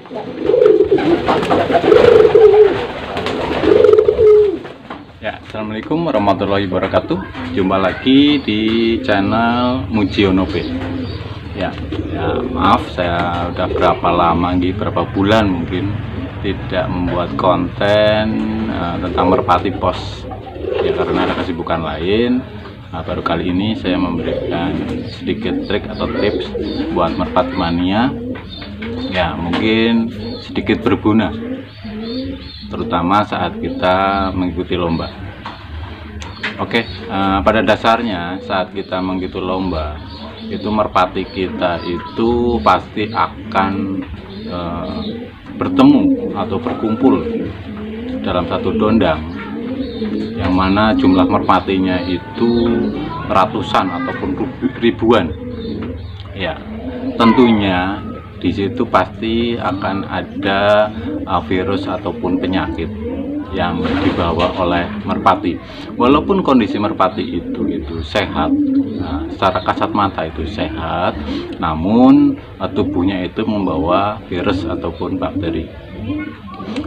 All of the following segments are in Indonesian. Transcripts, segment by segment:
Ya, assalamualaikum warahmatullahi wabarakatuh. Jumpa lagi di channel Mujiono B. Ya, maaf saya udah berapa lama berapa bulan mungkin tidak membuat konten tentang merpati pos. Ya karena ada kesibukan lain. Baru kali ini saya memberikan sedikit trik atau tips buat merpati mania. Ya, mungkin sedikit berguna, terutama saat kita mengikuti lomba. Oke, pada dasarnya saat kita mengikuti lomba itu merpati kita itu pasti akan bertemu atau berkumpul dalam satu dondang yang mana jumlah merpatinya itu ratusan ataupun ribuan. Ya, tentunya di situ pasti akan ada virus ataupun penyakit yang dibawa oleh merpati. Walaupun kondisi merpati itu sehat, secara kasat mata itu sehat, namun tubuhnya itu membawa virus ataupun bakteri.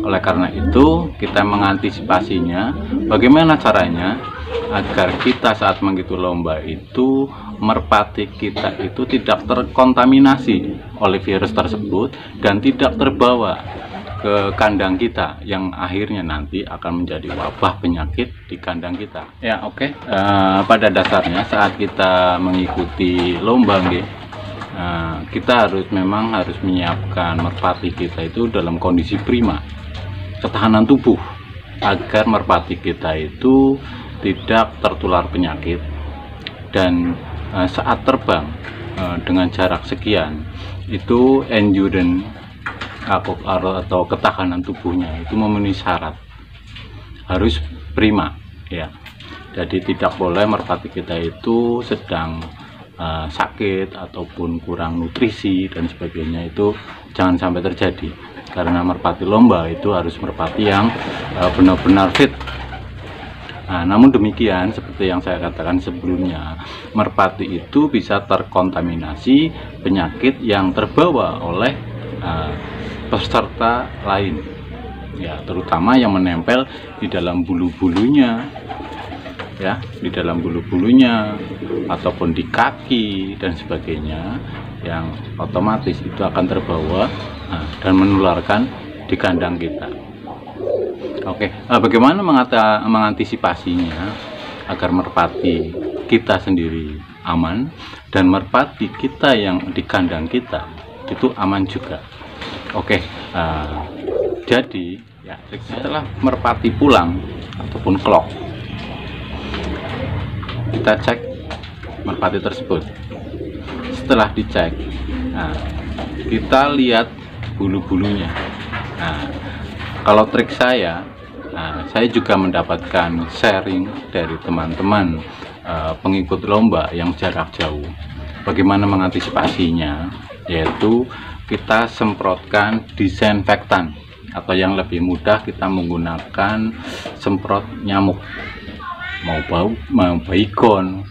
Oleh karena itu kita mengantisipasinya. Bagaimana caranya agar kita saat mengikuti lomba itu merpati kita itu tidak terkontaminasi oleh virus tersebut dan tidak terbawa ke kandang kita yang akhirnya nanti akan menjadi wabah penyakit di kandang kita. Ya, oke. Pada dasarnya saat kita mengikuti lomba kita memang harus menyiapkan merpati kita itu dalam kondisi prima, ketahanan tubuh, agar merpati kita itu tidak tertular penyakit dan saat terbang dengan jarak sekian itu endurance atau ketahanan tubuhnya itu memenuhi syarat, harus prima ya. Jadi tidak boleh merpati kita itu sedang sakit ataupun kurang nutrisi dan sebagainya, itu jangan sampai terjadi, karena merpati lomba itu harus merpati yang benar-benar fit. Namun demikian, seperti yang saya katakan sebelumnya, merpati itu bisa terkontaminasi penyakit yang terbawa oleh peserta lain, ya, terutama yang menempel di dalam bulu-bulunya, ya, di dalam bulu-bulunya ataupun di kaki dan sebagainya, yang otomatis itu akan terbawa dan menularkan di kandang kita. Oke, bagaimana mengantisipasinya agar merpati kita sendiri aman dan merpati kita yang di kandang kita itu aman juga. Oke, jadi ya, setelah merpati pulang ataupun clock, kita cek merpati tersebut. Setelah dicek, kita lihat bulu-bulunya. Kalau trik saya juga mendapatkan sharing dari teman-teman pengikut lomba yang jarak jauh. Bagaimana mengantisipasinya? Yaitu kita semprotkan disinfektan, atau yang lebih mudah kita menggunakan semprot nyamuk, mau baygon,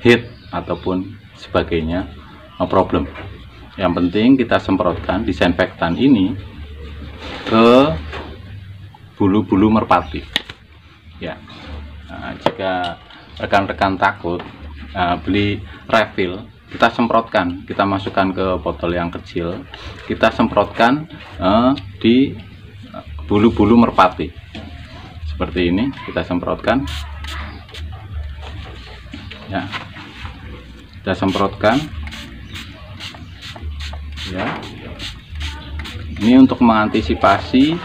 hit ataupun sebagainya, no problem. Yang penting kita semprotkan disinfektan ini ke bulu-bulu merpati. Ya, jika rekan-rekan takut, beli refill, kita semprotkan, kita masukkan ke botol yang kecil, kita semprotkan di bulu-bulu merpati seperti ini. Kita semprotkan, ya, kita semprotkan, ya. Ini untuk mengantisipasi,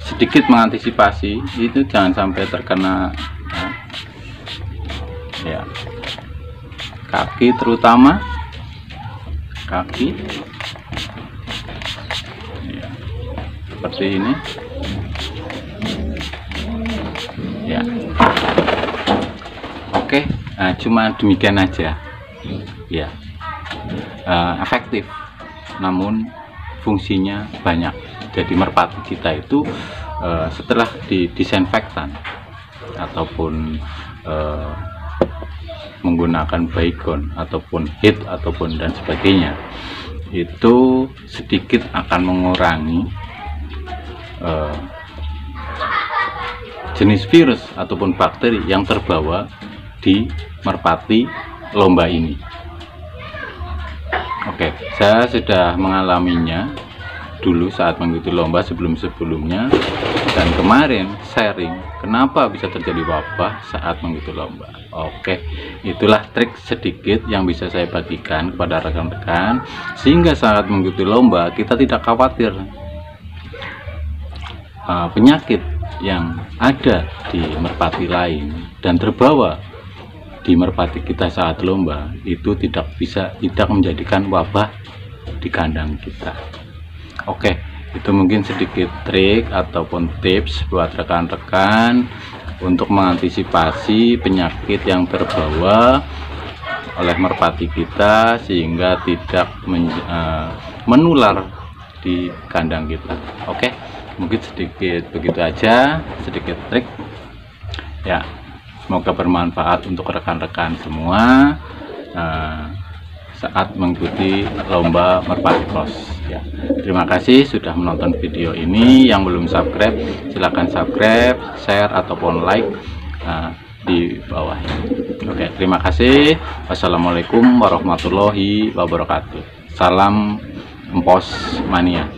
sedikit mengantisipasi itu jangan sampai terkena ya, kaki, terutama kaki ya, seperti ini ya. Oke, cuma demikian aja ya. Efektif, namun fungsinya banyak. Jadi merpati kita itu setelah didisinfektan ataupun menggunakan baygon ataupun hit ataupun dan sebagainya, itu sedikit akan mengurangi jenis virus ataupun bakteri yang terbawa di merpati lomba ini. Oke, saya sudah mengalaminya dulu saat mengikuti lomba sebelum-sebelumnya, dan kemarin sharing kenapa bisa terjadi wabah saat mengikuti lomba. Oke, itulah trik sedikit yang bisa saya bagikan kepada rekan-rekan, sehingga saat mengikuti lomba kita tidak khawatir penyakit yang ada di merpati lain dan terbawa di merpati kita saat lomba itu tidak menjadikan wabah di kandang kita. Oke, itu mungkin sedikit trik ataupun tips buat rekan-rekan untuk mengantisipasi penyakit yang terbawa oleh merpati kita sehingga tidak menular di kandang kita. Oke, mungkin sedikit begitu aja, sedikit trik ya. Semoga bermanfaat untuk rekan-rekan semua saat mengikuti lomba merpati cross ya. Terima kasih sudah menonton video ini. Yang belum subscribe silahkan subscribe, share ataupun like di bawah. Oke, terima kasih. Wassalamualaikum warahmatullahi wabarakatuh. Salam Empos Mania.